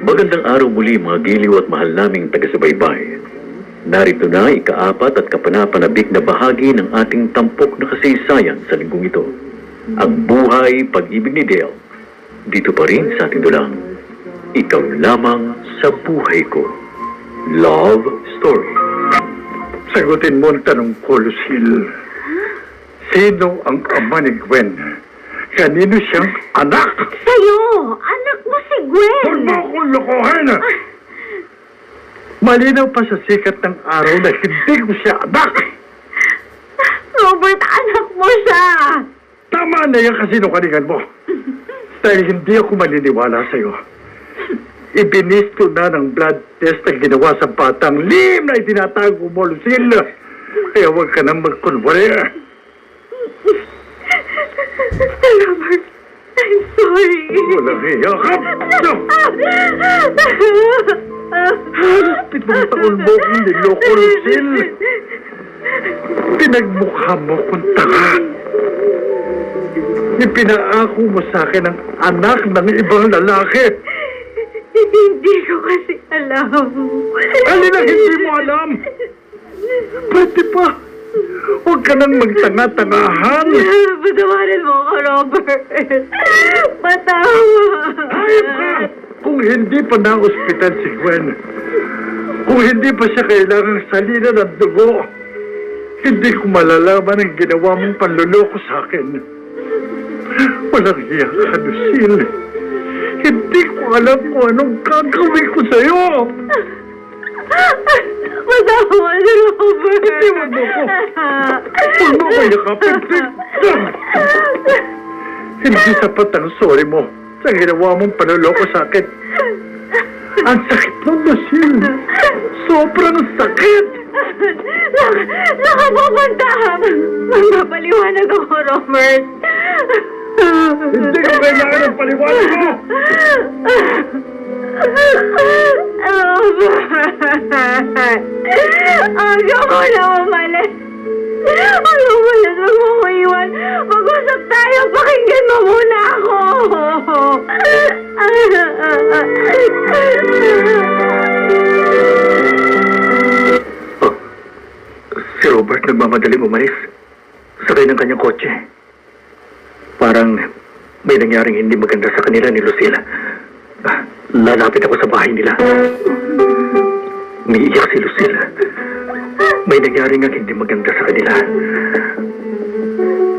Magandang araw muli mga giliw at mahal naming taga-subaybay. Narito na ika-4 at kapanapanabik na bahagi ng ating tampok na kasaysayan sa linggong ito. Ang buhay pag-ibig ni Dale. Dito pa rin sa ating dulang. Ikaw lamang sa buhay ko. Love Story. Sagutin mo ang tanong ko, Lucille. Sino ang ama ni Gwen? Kanino siyang anak? Sa'yo! Anak mo si Gwen! Huwag mo akong lokohin! Malinaw pa sa sikat ng araw na hindi ko siya anak! Robert, anak mo siya! Tama na yung kasinungalingan mo. Dahil hindi ako maniniwala sa'yo. Ibinisto na ng blood test ang ginawa sa batang lim na itinatago mo, Lucille. Kaya huwag ka nang magkunwari. Robert, I'm sorry. Walang hiyakap. Pitong taon mo kong niloko, Lucille. Pinagmukha mo kung tanga. Ipinaako mo sa akin ang anak ng ibang lalaki. Hindi ko kasi alam. Alin ang hindi mo alam? Pwede pa. Huwag ka nang magtanga-tangahan. Patawarin mo ako, Robert. Patawa. Ayop ka! Kung hindi pa na-ospital si Gwen, kung hindi pa siya kailangang salina ng dugo, hindi ko malalaman ang ginawa mong panluloko sa akin. Walang hiya ka, Lucille. Hindi ko alam kung anong gagawin ko sa'yo. Patawa na, Robert. Iwan mo ko. Huwag mo ko yakapin. Hindi sapat ang sorry mo sa ginawa mong panluloko sa akin. Ang sakit mo, Lucille. Sobrang sakit. Nakapupunta. Magpapaliwanag ako, Robert. Hindi ko kailangan ng paliwanag mo. Robert. Ayaw ko na umalis. Ayaw umalis. Huwag mo ko iwan. Mag-usap tayo. Pakinggan mo muna ako. Si Robert nagmamadaling umalis. Sakay ng kanyang kotse. Parang may nangyaring hindi maganda sa kanila ni Lucille. Lalapit ako sa bahay nila. Umiiyak si Lucille. May nangyaring ang hindi maganda sa kanila.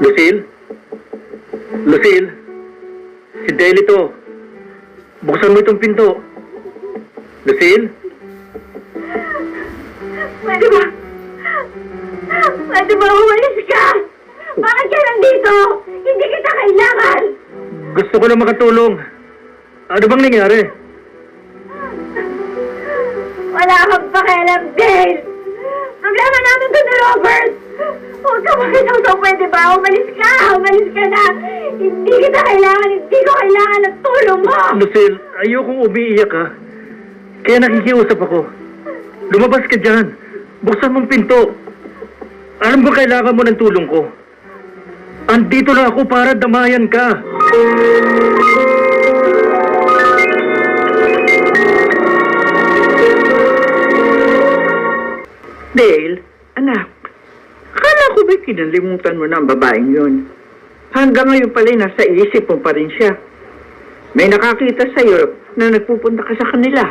Lucille? Lucille? Si Dale ito. Buksan mo itong pinto. Lucille? Pwede ba? Pwede ba umalis ka? Bakit ka nandito? Hindi kita kailangan. Gusto ko na makatulong. Ano bang nangyari? Wala kang pakialam, Dale. Problema namin to ni Robert. Huwag ka makitawsaw, pwede ba? Umalis ka na. Hindi kita kailangan, hindi ko kailangan ng tulong mo. Lucille, ayokong umiiyak ka. Kaya nakikiusap ako. Lumabas ka dyan. Buksan mong pinto. Alam ko kailangan mo ng tulong ko. Andito na ako para damayan ka. Dale, anak, akala ko ba'y kinalimutan mo na ang babaeng yun? Hanggang ngayon pala nasa isip mo pa rin siya. May nakakita sa'yo na nagpupunta ka sa kanila.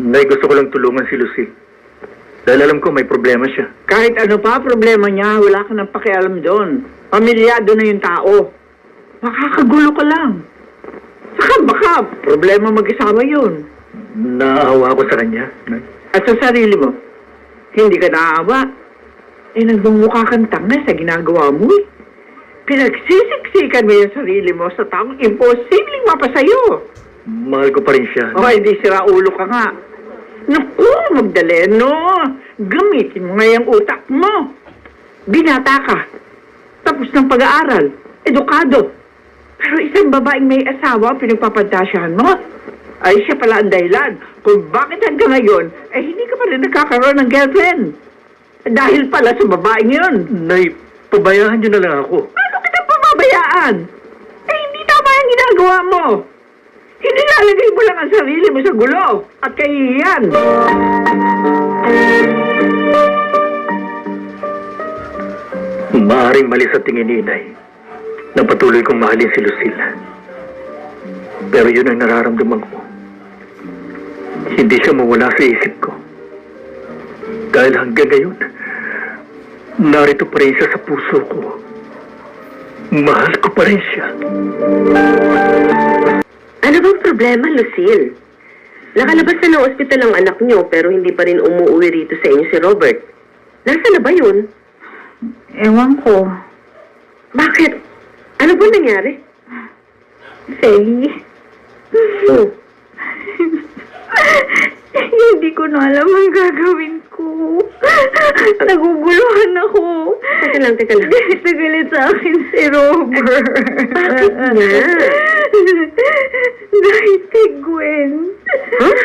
Nay, gusto ko lang tulungan si Lucy. Dahil alam ko may problema siya. Kahit ano pa problema niya, wala ka nang pakialam doon. Pamilyado na yung tao. Makakagulo ka lang. Saka baka problema mag-isama yun. Naawa ako sa kanya, Nay. At sa sarili mo, hindi ka naaawa. Nagmumukha kang tanga sa ginagawa mo eh. Pinagsisiksikan mo yung sarili mo sa taong imposibleng mapasa'yo. Mahal ko pa rin siya. O, hindi sira ulo ka nga. Naku, Magdaleno. Gamitin mo nga yung utak mo. Binata ka. Tapos ng pag-aaral. Edukado. Pero isang babaeng may asawa pinagpapantasyahan mo. Ay siya pala ang dahilan kung bakit hanggang ngayon hindi ka pa rin nagkakaroon ng girlfriend. Dahil pala sa babaeng yun. Nay, pabayaan niyo na lang ako. Paano kita pababayaan? Hindi tama ang ginagawa mo. Inilalagay mo lang ang sarili mo sa gulo at kahihiyan. Maaaring mali sa tingin ni Inay na patuloy kong mahalin si Lucille. Pero yun ang nararamdaman ko. Hindi siya mawala sa isip ko. Dahil hanggang ngayon, narito pa rin siya sa puso ko. Mahal ko pa rin siya. Ano bang problema, Lucille? Nakalabas na ng ospital ang anak niyo pero hindi pa rin umuwi rito sa inyo si Robert. Nasaan na ba yun? Ewan ko. Bakit? Ano ba nangyari? Feli. Oh, Hindi ko na alam ang gagawin ko. Naguguluhan ako. teka lang. Galit na galit sa akin si Robert. Bakit nga? Dahil kay Gwen. Huh?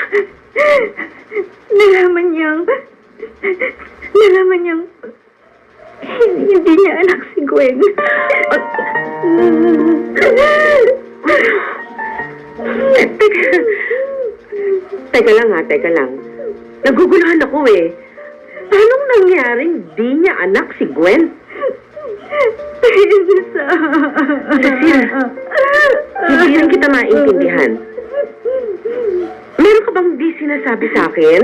Nalaman niyang hindi niya anak si Gwen. Teka lang. Naguguluhan ako eh. Paano nangyaring di niya anak si Gwen? Lucille. Hindi rin kita maintindihan. Meron ka bang di sinasabi sa akin?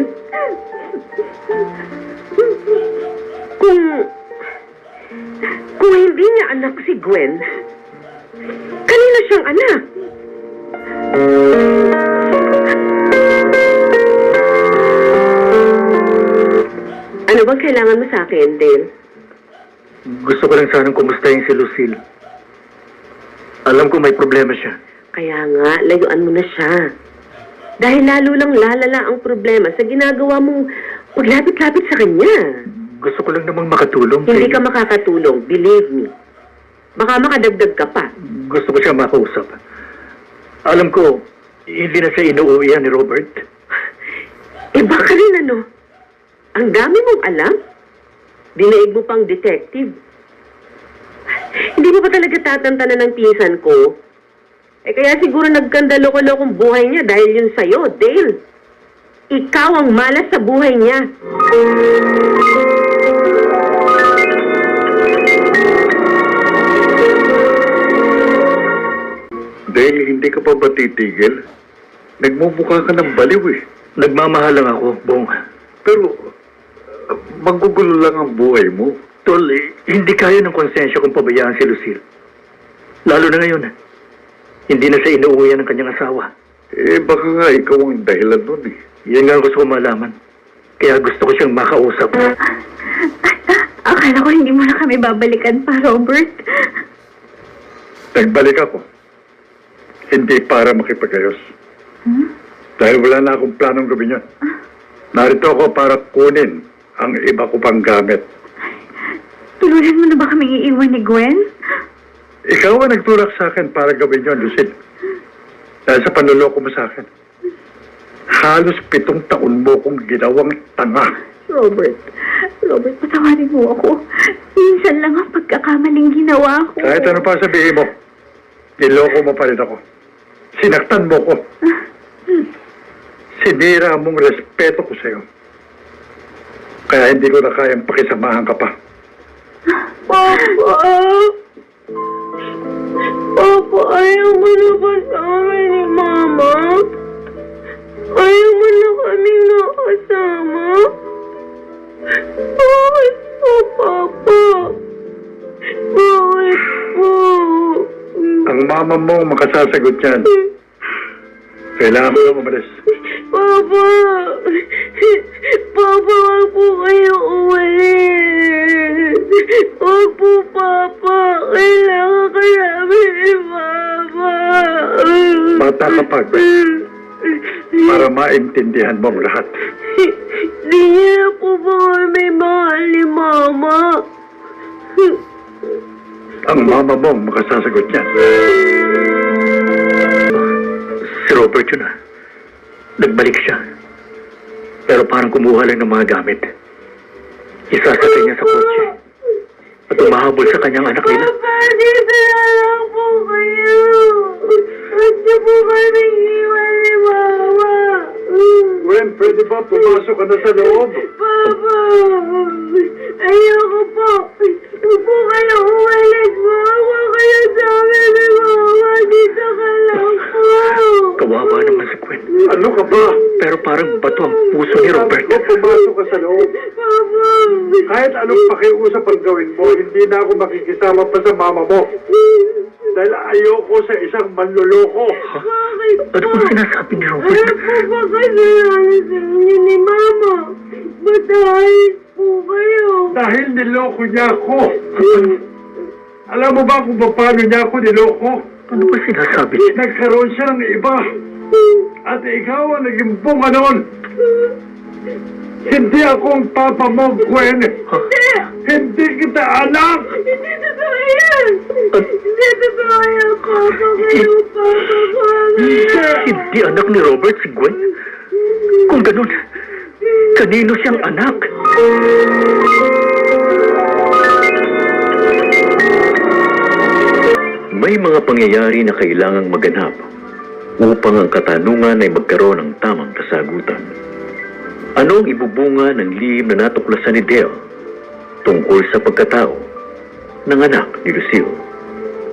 Kung hindi niya anak si Gwen, kanino siyang anak? Ano bang kailangan mo sa akin, Dale? Gusto ko lang sanang kumustahin si Lucille. Alam ko may problema siya. Kaya nga, layuan mo na siya. Dahil lalo lang lalala ang problema sa ginagawa mong paglapit-lapit sa kanya. Gusto ko lang namang makatulong. Hindi ka makakatulong, believe me. Baka makadagdag ka pa. Gusto ko siya makausap. Alam ko, hindi na siya inuuwihan ni Robert. Baka rin ano? Ang dami mong alam? Dinaig mo pang detective. Hindi mo pa talaga tatantanan ng pinsan ko? Kaya siguro nagkandaloko-lokong buhay niya dahil yun sa'yo, Dale. Ikaw ang malas sa buhay niya. Dahil hindi ka pa ba titigil? Nagmumukha ka ng baliw eh. Nagmamahal lang ako, Bong. Pero, magugulo lang ang buhay mo. Tol, hindi kaya ng konsensya kung pabayaan si Lucille. Lalo na ngayon, hindi na siya inuuwihan ng kanyang asawa. Baka nga ikaw ang dahilan nun eh. Yan nga ang gusto ko malaman. Kaya gusto ko siyang makausap. Akala ko hindi mo na kami babalikan pa, Robert. Nagbalik ako. Hindi para makipagayos. Dahil wala na akong planong gawin yun. Narito ako para kunin ang iba ko pang gamit. Tuluyan mo na ba kami iiwan ni Gwen? Ikaw ang nagtulak sa akin para gawin yun, Lucille. Dahil sa panluloko mo sa akin. Halos 7 taon mo kong ginawang tanga. Robert, patawarin mo ako. Minsan lang ang pagkakamaling ginawa ko. Kahit ano pa sabihin mo, niloko mo pa rin ako. Sinaktan mo ko. Sinira mong respeto ko sa'yo. Kaya hindi ko na kayang pakisamahan ka pa. Papa, ayaw mo na ba sa amin ni Mama? Ayaw mo na kaming nakasama? Bakit po, Papa? Bakit po? Ang mama mo makasasagot yan. Kailangan mo na umalis. Papa! Papa, wag po kayo umalis! Wag po, Papa! Kailangan ka namin ni Mama! Bata ka pa, Gwen. Para maintindihan mo ang lahat. Di niya na po ba kami mahal ni Mama? Ang mama mo makasasagot yan. Si Robert yun Nagbalik siya. Pero parang kumuha lang ng mga gamit. Isasakay niya sa kotse. At umahabol sa kanyang anak nila. Papa, dito na lang po kayo! niyo po kami iwan ni Mama. Gwen, pwede ba pumasok ka na sa loob? Papa, ayoko po. Huwag po kayo umalis. Mama kayo sa amin ni Mama. Dito ka lang po. Kawawa naman si Gwen. Ano ka ba? Pero parang bato ang puso ni Robert. Sabi ko, pumasok ka sa loob. Papa. Kahit anong pakiusap ang gawin mo, hindi na ako makikisama pa sa mama mo. Dahil ayoko sa isang manloloko. Bakit po? Ano bang sinasabi ni Ano Robert? po ba kasalanan sa inyo ni Mama? Ba't ayos po kayo? Dahil niloko niya ako. Alam mo ba kung paano niya ako niloko? Ano ba sinasabi niya? Nagkaroon siya ng iba. At ikaw ang naging bunga noon. Hindi ako ang papa mo, Gwen. Hindi kita anak. Hindi totoo yan! Hindi totoo yan, Papa. Kayo, Papa ko. Hindi anak ni Robert si Gwen. Kung ganun, kanino siyang anak? May mga pangyayari na kailangang maganap upang ang katanungan ay magkaroon ng tamang kasagutan. Ano ang ibubunga ng lihim na natuklasan ni Dale tungkol sa pagkatao ng anak ni Lucille?